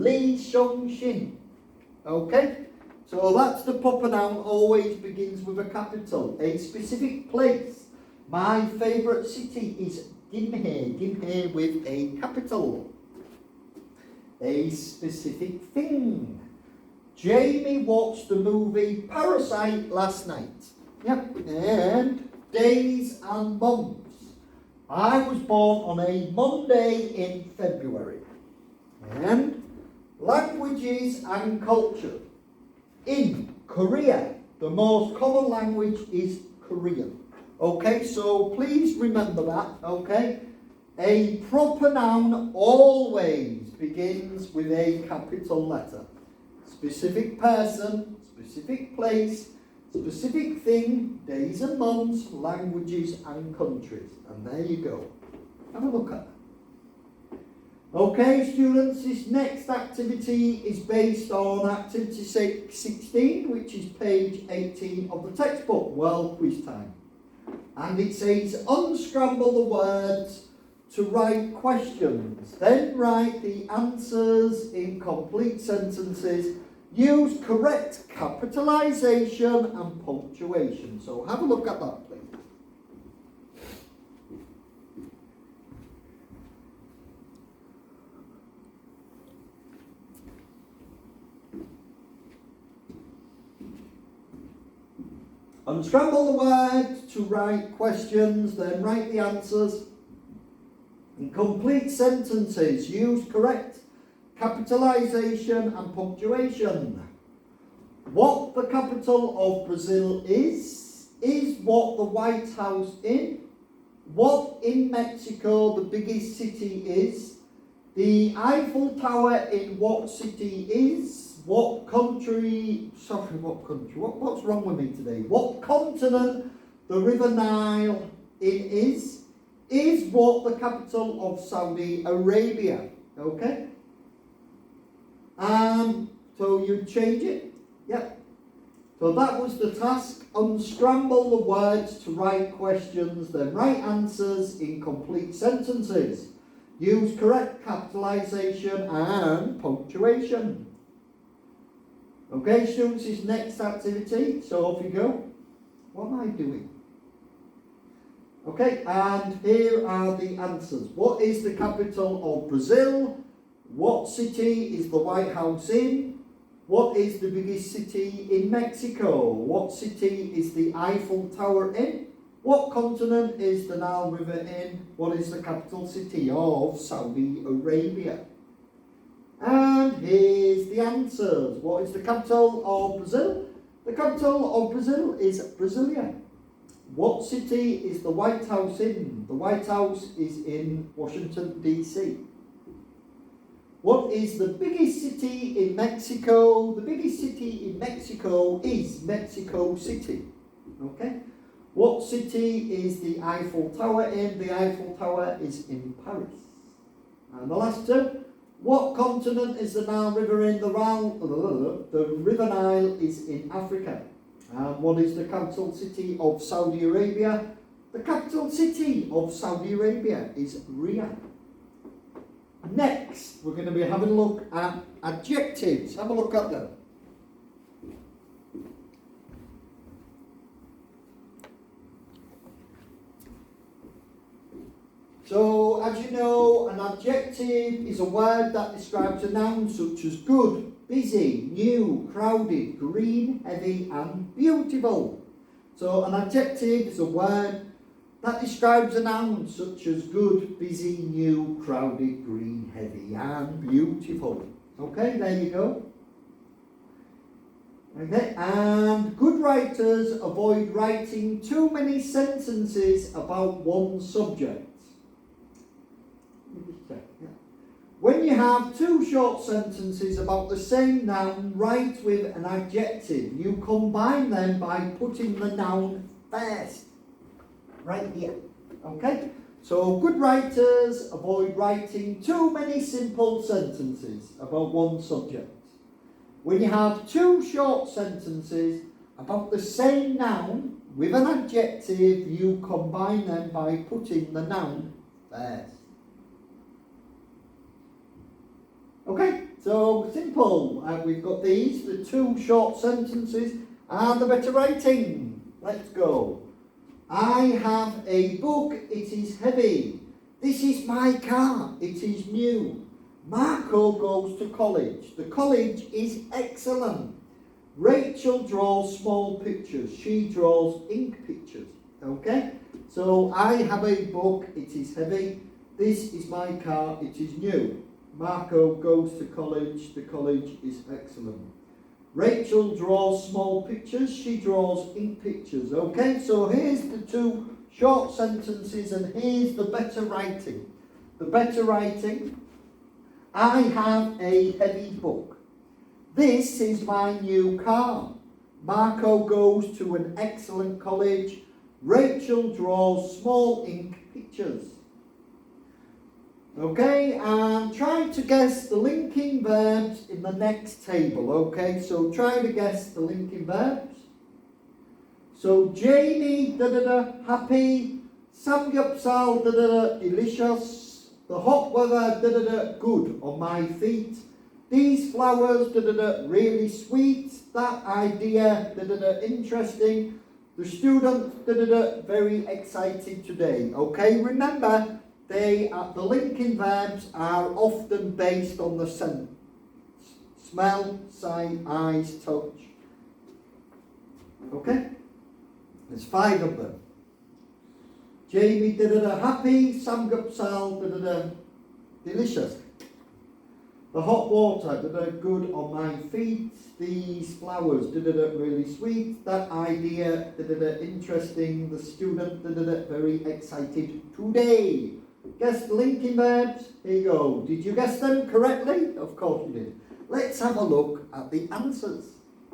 Li Sheng Xin. Okay? So that's the proper noun, always begins with a capital. A specific place. My favourite city is Gimhae. Gimhae with a capital. A specific thing. Jamie watched the movie Parasite last night. Yep. And days and months. I was born on a Monday in February. And languages and culture. In Korea, the most common language is Korean. Okay, so please remember that, okay? A proper noun always begins with a capital letter. Specific person, specific place, specific thing, days and months, languages and countries. And there you go. Have a look at that. Okay, students, this next activity is based on activity 16, which is page 18 of the textbook. Well, quiz time. And it says, unscramble the words to write questions. Then write the answers in complete sentences. Use correct capitalization and punctuation. So have a look at that, please. Unscramble the words to write questions, then write the answers in complete sentences. Use correct capitalization and punctuation. What the capital of Brazil is what the White House in, what in Mexico the biggest city is, the Eiffel Tower in what city is, what country, what's wrong with me today? What continent the River Nile is what the capital of Saudi Arabia, okay? So you change it, yep. So that was the task, unscramble the words to write questions, then write answers in complete sentences. Use correct capitalization and punctuation. Okay, students, this next activity, so off you go. What am I doing? Okay, and here are the answers. What is the capital of Brazil? What city is the White House in? What is the biggest city in Mexico? What city is the Eiffel Tower in? What continent is the Nile River in? What is the capital city of Saudi Arabia? And here's the answers. What is the capital of Brazil? The capital of Brazil is Brasilia. What city is the White House in? The White House is in Washington, D.C. What is the biggest city in Mexico? The biggest city in Mexico is Mexico City. Okay? What city is the Eiffel Tower in? The Eiffel Tower is in Paris. And the last two. What continent is the Nile River in? The River Nile is in Africa. And what is the capital city of Saudi Arabia? The capital city of Saudi Arabia is Riyadh. Next, we're going to be having a look at adjectives. Have a look at them. So, as you know, an adjective is a word that describes a noun such as good, busy, new, crowded, green, heavy, and beautiful. So, an adjective is a word that describes a noun such as good, busy, new, crowded, green, heavy, and beautiful. Okay, there you go. Okay, and good writers avoid writing too many sentences about one subject. When you have two short sentences about the same noun, write with an adjective. You combine them by putting the noun first. Right here. Okay? So good writers avoid writing too many simple sentences about one subject. When you have two short sentences about the same noun with an adjective, you combine them by putting the noun first. Okay, So simple. We've got these, the two short sentences and the better writing. Let's go. I have a book, it is heavy. This is my car, it is new. Marco goes to college. The college is excellent. Rachel draws small pictures. She draws ink pictures. Okay? So I have a book, it is heavy. This is my car, it is new. Marco goes to college. The college is excellent. Rachel draws small pictures. She draws ink pictures. Okay, so here's the two short sentences and here's the better writing. The better writing. I have a heavy book. This is my new car. Marco goes to an excellent college. Rachel draws small ink pictures. Okay, and try to guess the linking verbs in the next table. Okay, so try to guess the linking verbs. So Jamie, happy. Samgyeopsal, delicious. The hot weather, good on my feet. These flowers, really sweet. That idea, interesting. The student, very excited today. Okay, remember, the linking verbs are often based on the sense. Smell, sight, eyes, touch. Okay? There's 5 of them. Jamie, happy. Samgyeopsal, delicious. The hot water, good on my feet. These flowers, really sweet. That idea, interesting. The student, very excited today. Guess the linking verbs. Here you go. Did you guess them correctly? Of course you did. Let's have a look at the answers.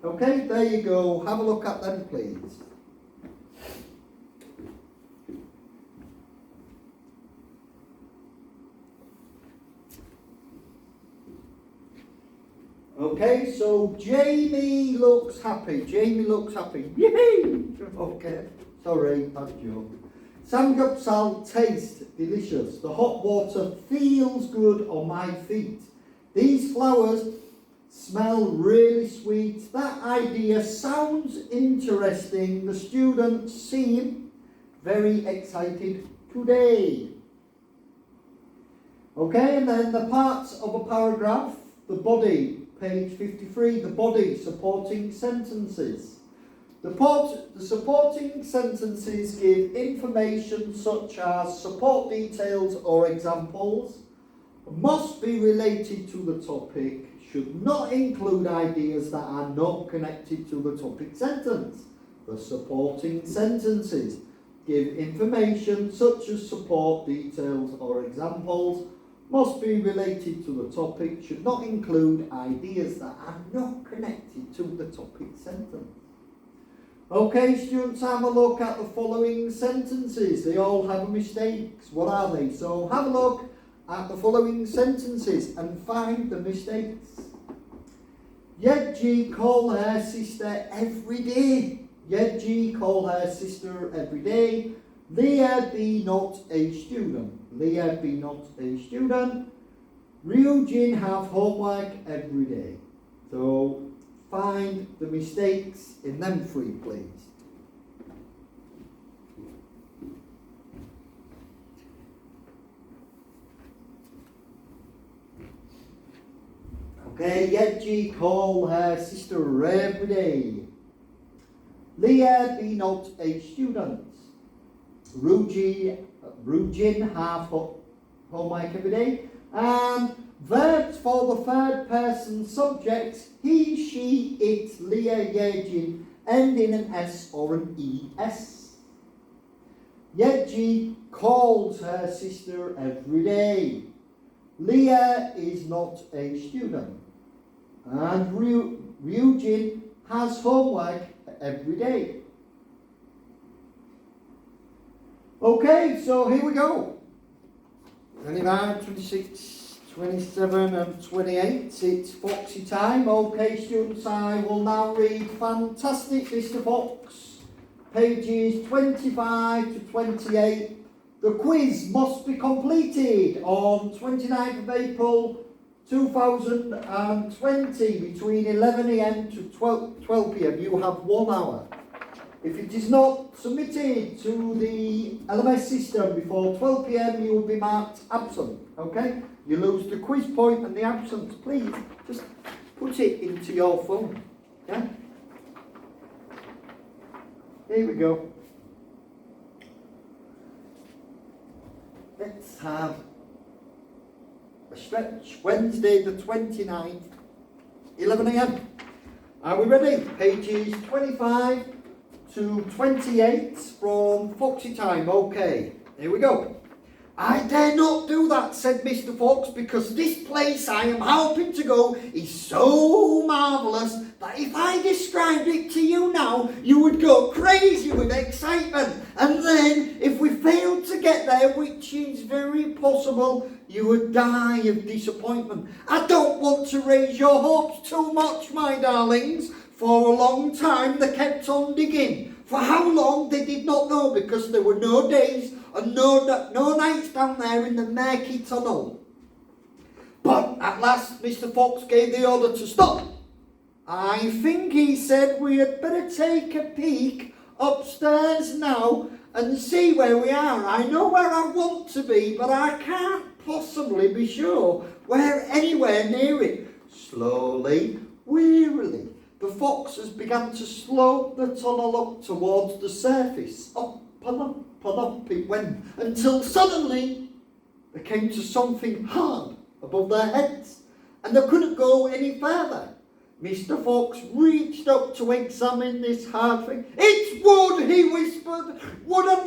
Okay, there you go. Have a look at them, please. Okay, so Jamie looks happy. Jamie looks happy. Yay! Okay, sorry, bad joke. Samgyeopsal tastes delicious. The hot water feels good on my feet. These flowers smell really sweet. That idea sounds interesting. The students seem very excited today. Okay, and then the parts of a paragraph, the body. Page 53, the body, supporting sentences. The supporting sentences give information such as support details or examples, must be related to the topic, should not include ideas that are not connected to the topic sentence. The supporting sentences give information such as support details or examples, must be related to the topic, should not include ideas that are not connected to the topic sentence. Okay, students, have a look at the following sentences. They all have mistakes. What are they? So have a look at the following sentences and find the mistakes. Yeji called her sister every day. Yeji called her sister every day. Leah be not a student. Leah be not a student. Ryujin have homework every day. So find the mistakes in them 3, please. Okay, Yeji call her sister every day. Leah be not a student. Ryujin have homework every day. And verbs for the third person subjects, he, she, it, Leah, Yejin, end in an S or an ES. Yeji calls her sister every day. Leah is not a student. And Ryujin has homework every day. Okay, so here we go. 29, 26, 27 and 28. It's Foxy time. Okay, students, I will now read Fantastic Mr. Fox. Pages 25 to 28. The quiz must be completed on 29th of April 2020 between 11 a.m. to 12 p.m. you have 1 hour. If it is not submitted to the LMS system before 12 p.m. you will be marked absent, okay? You lose the quiz point and the absence. Please, just put it into your phone, yeah? Here we go. Let's have a stretch. Wednesday the 29th, 11 a.m. Are we ready? Pages 25 to 28 from Foxy Time. Okay, here we go. I dare not do that, said Mr. Fox, because this place I am hoping to go is so marvellous that if I described it to you now, you would go crazy with excitement. And then, if we failed to get there, which is very possible, you would die of disappointment. I don't want to raise your hopes too much, my darlings. For a long time they kept on digging. For how long they did not know, because there were no days and no nights down there in the murky tunnel. But at last Mr. Fox gave the order to stop. I think, he said, we had better take a peek upstairs now and see where we are. I know where I want to be, but I can't possibly be sure we're anywhere near it. Slowly, wearily, the foxes began to slope the tunnel up towards the surface. Up and up and up it went, until suddenly they came to something hard above their heads, and they couldn't go any further. Mr. Fox reached up to examine this hard thing. It's wood, he whispered. Wood and